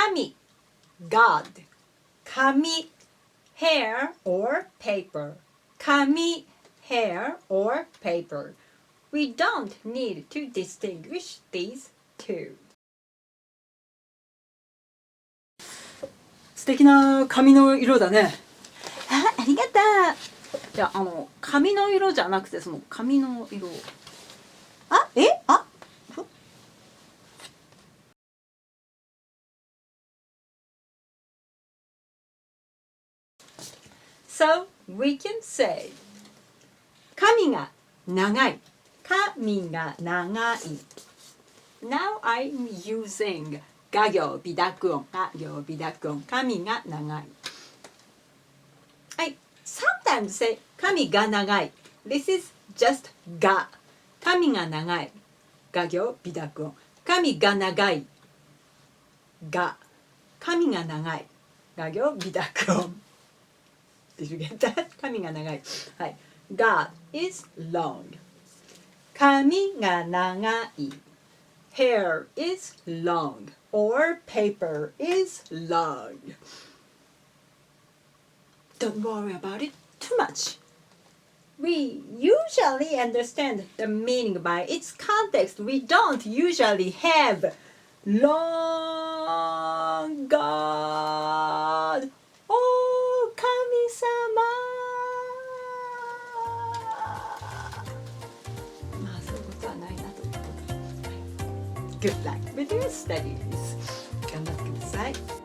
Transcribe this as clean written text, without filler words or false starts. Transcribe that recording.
紙 God 紙 hair or paper 紙 hair or paper We don't need to distinguish these two 素敵な髪の色だね。ありがとう。いや髪の色じゃなくてその髪の色。So we can say 髪が長い髪が長い Now I'm using が行鼻濁音髪が長いはい Sometimes say 髪が長い This is just が髪が長いが行鼻濁音髪が長いが髪が長いが行鼻濁音Did you get that? 髪が長い。はい。God is long. 髪が長い。Hair is long. Or paper is long. Don't worry about it too much. We usually understand the meaning by its context. We don't usually have long God. Oh, 神様まあそういうことはないなということで Good luck with your studies 頑張ってください